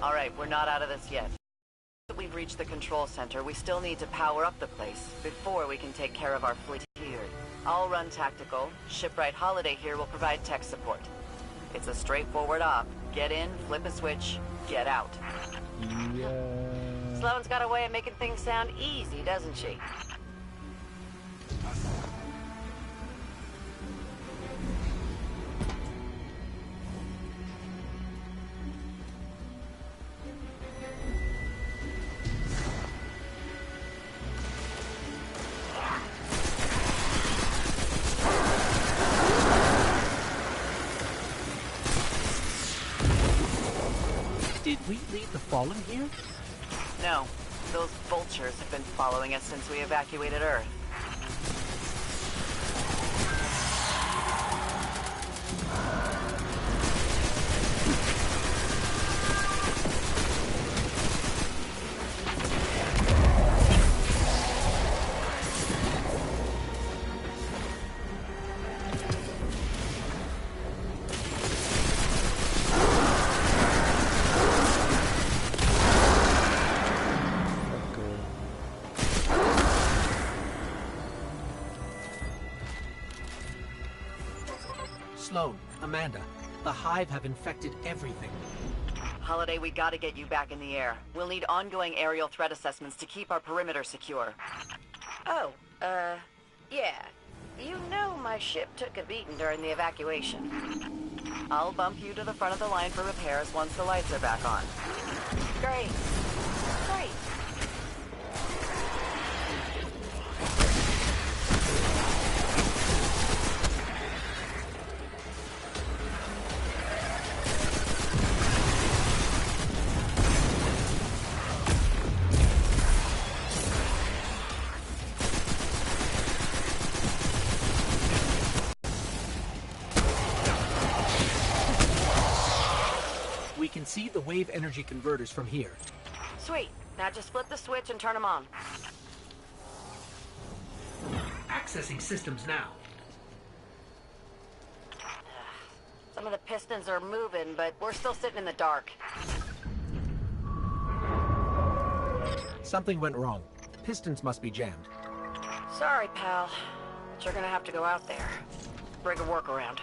Alright, we're not out of this yet. We've reached the control center, we still need to power up the place before we can take care of our fleet here. I'll run tactical. Shipwright Holiday here will provide tech support. It's a straightforward op. Get in, flip a switch, get out. Yeah. Sloane's got a way of making things sound easy, doesn't she? Did we leave the Fallen here? No. Those vultures have been following us since we evacuated Earth. Sloane, Amanda, the Hive have infected everything. Holiday, we gotta get you back in the air. We'll need ongoing aerial threat assessments to keep our perimeter secure. Oh, yeah. You know my ship took a beating during the evacuation. I'll bump you to the front of the line for repairs once the lights are back on. Great. Great. We can see the wave energy converters from here. Sweet. Now just flip the switch and turn them on. Accessing systems now. Some of the pistons are moving, but we're still sitting in the dark. Something went wrong. Pistons must be jammed. Sorry, pal. But you're gonna have to go out there. Bring a workaround.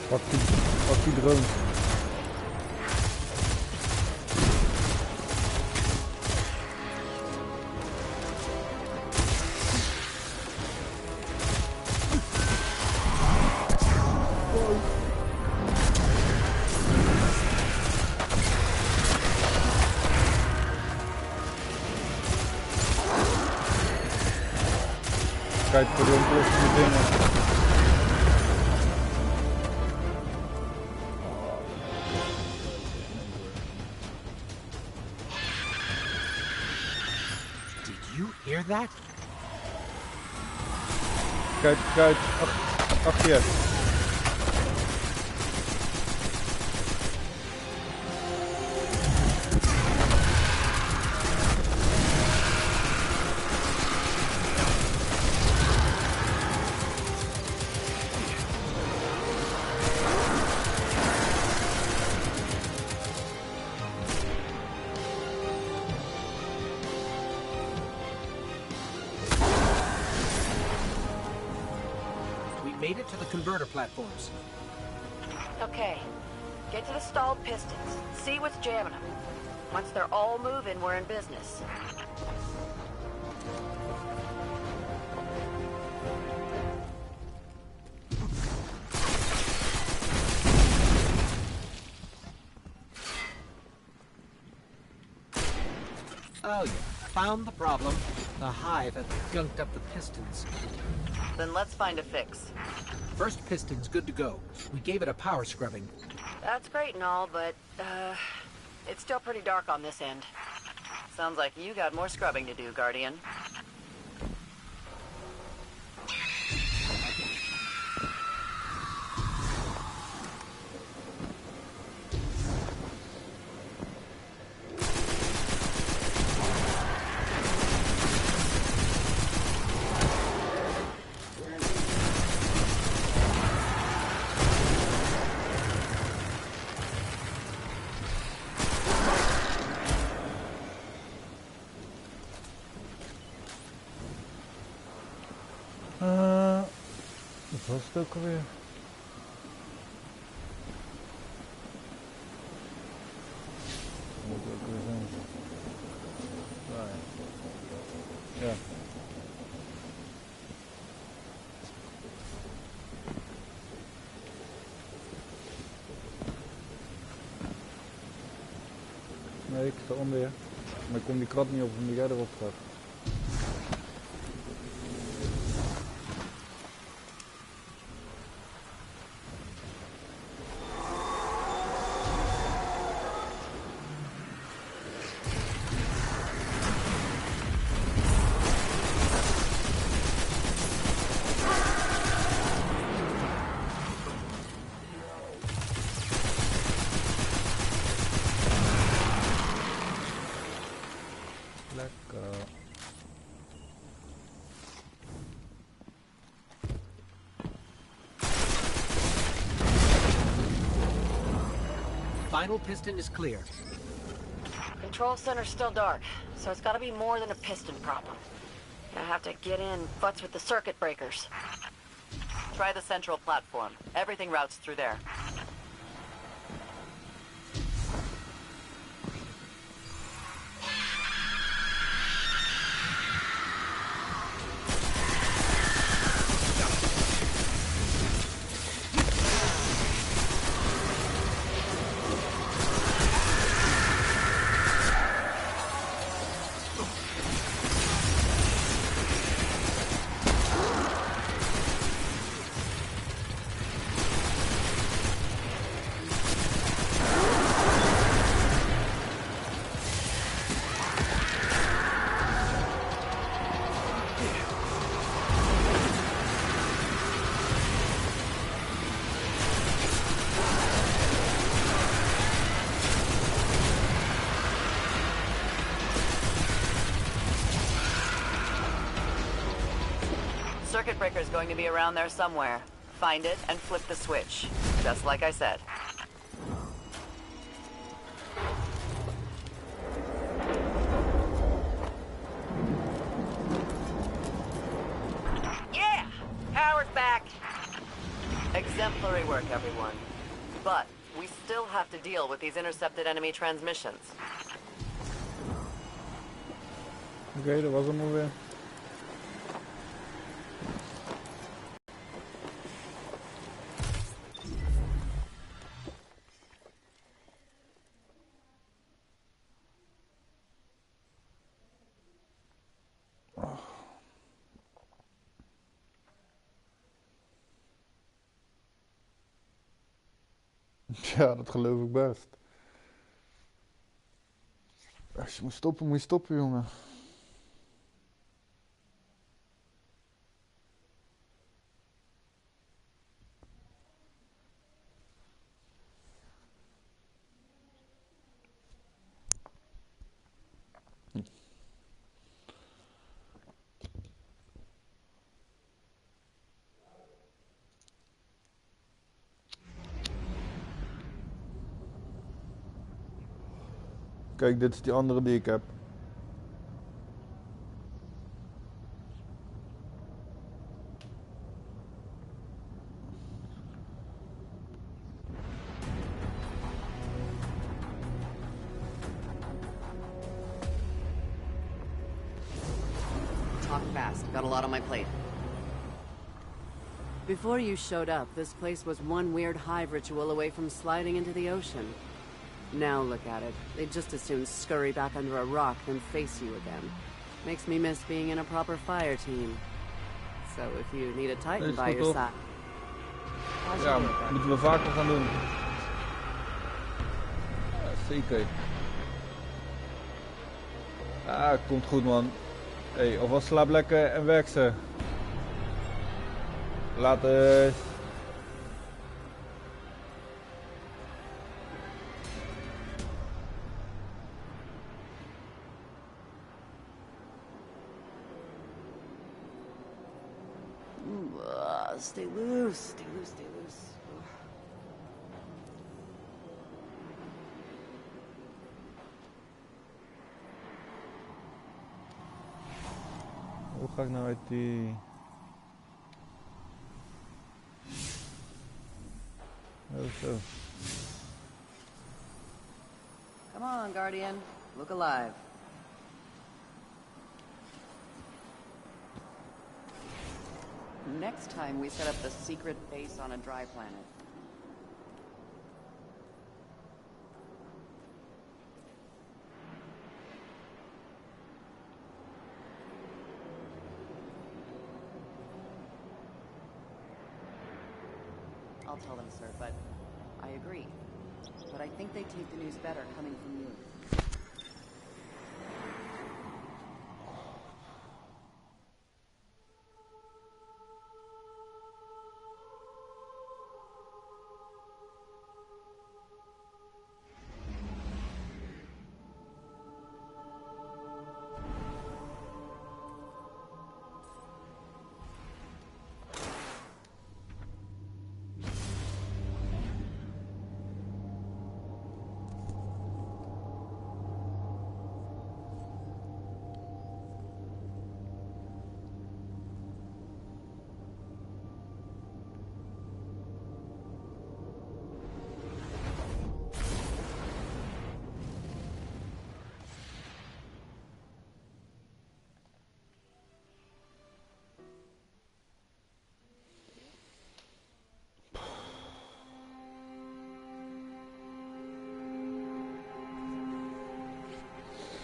Pak die drone. Kijk voor de ontploffende dingen. that? Kijk, kijk, achter je. Made it to the converter platforms. Okay. Get to the stalled pistons. See what's jamming them. Once they're all moving, we're in business. Oh yeah, found the problem. The hive has gunked up the pistons. Then let's find a fix. First piston's good to go. We gave it a power scrubbing. That's great and all, but, it's still pretty dark on this end. Sounds like you got more scrubbing to do, Guardian. Dat was het ook alweer. Moet ook weer zijn. Ja. Nee, ik sta onder. Maar ik kom die krat niet op omdat jij erop gaat. Final piston is clear. Control center's still dark, so it's gotta be more than a piston problem. I have to get in, futz with the circuit breakers. Try the central platform. Everything routes through there. Circuit breaker is going to be around there somewhere. Find it and flip the switch. Just like I said. Yeah! Power's back! Exemplary work, everyone. But we still have to deal with these intercepted enemy transmissions. Oké, dat was hem alweer. Ja, dat geloof ik best. Als je moet stoppen, jongen. Kijk, dit is die andere die ik heb. Talk fast. Got a lot on my plate. Before you showed up, this place was one weird hive ritual away from sliding into the ocean. Now look at it. They'd just as soon scurry back under a rock than face you again. Makes me miss being in a proper fire team. So if you need a Titan by your side... Ja, moeten we vaker gaan doen. Ja, zeker. Ja, komt goed man. Hey, alvast slaap lekker en werk ze. Later. Stay loose, stay loose, stay loose. Hoe ga ik nou uit die... Oh, zo. Come on, Guardian. Look alive. Next time we set up the secret base on a dry planet. I'll tell them, sir, but I agree. But I think they take the news better coming from you.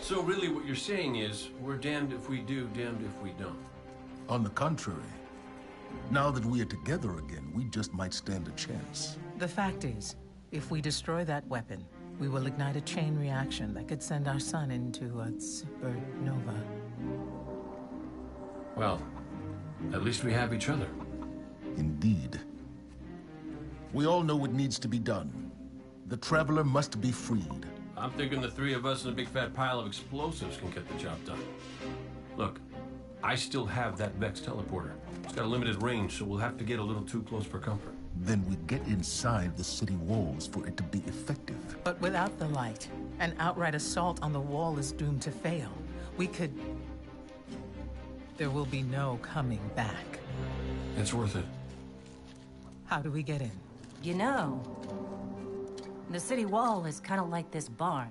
So really what you're saying is, we're damned if we do, damned if we don't. On the contrary, now that we are together again, we just might stand a chance. The fact is, if we destroy that weapon, we will ignite a chain reaction that could send our sun into a supernova. Well, at least we have each other. Indeed. We all know what needs to be done. The Traveler must be freed. I'm thinking the three of us and a big fat pile of explosives can get the job done. Look, I still have that Vex teleporter. It's got a limited range, so we'll have to get a little too close for comfort. Then we get inside the city walls for it to be effective. But without the light, an outright assault on the wall is doomed to fail. We could... There will be no coming back. It's worth it. How do we get in? You know, the city wall is kind of like this barn.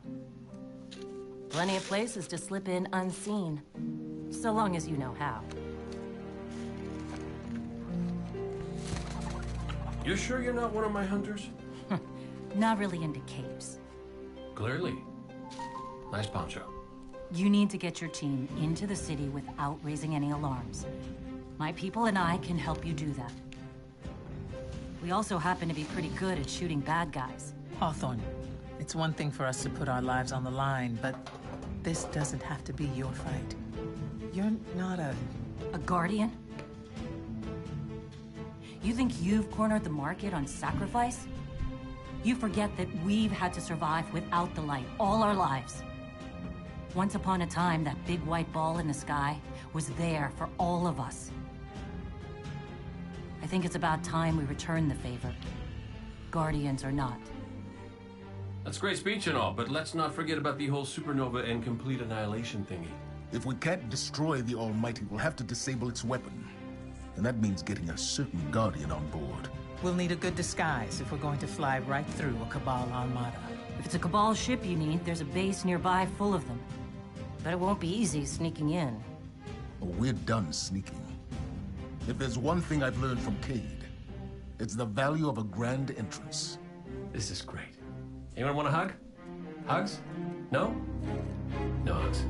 Plenty of places to slip in unseen, so long as you know how. You sure you're not one of my hunters? Not really into capes. Clearly. Nice poncho. You need to get your team into the city without raising any alarms. My people and I can help you do that. We also happen to be pretty good at shooting bad guys. Hawthorne, it's one thing for us to put our lives on the line, but this doesn't have to be your fight. You're not a guardian? You think you've cornered the market on sacrifice? You forget that we've had to survive without the light all our lives. Once upon a time, that big white ball in the sky was there for all of us. I think it's about time we return the favor, guardians or not. That's a great speech and all, but let's not forget about the whole supernova and complete annihilation thingy. If we can't destroy the Almighty, we'll have to disable its weapon. And that means getting a certain Guardian on board. We'll need a good disguise if we're going to fly right through a Cabal armada. If it's a Cabal ship you need, there's a base nearby full of them. But it won't be easy sneaking in. Oh, we're done sneaking. If there's one thing I've learned from Cade, it's the value of a grand entrance. This is great. Anyone want a hug? Hugs? No? No hugs.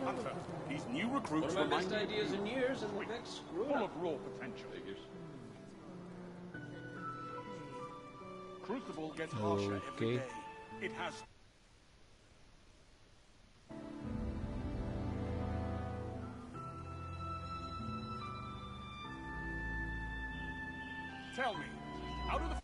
Hunter, these new recruits One of my best remind me ideas in years, and the Vex screwed full up. of raw potential. Crucible gets harsher every Okay. day. It has... Tell me, how do the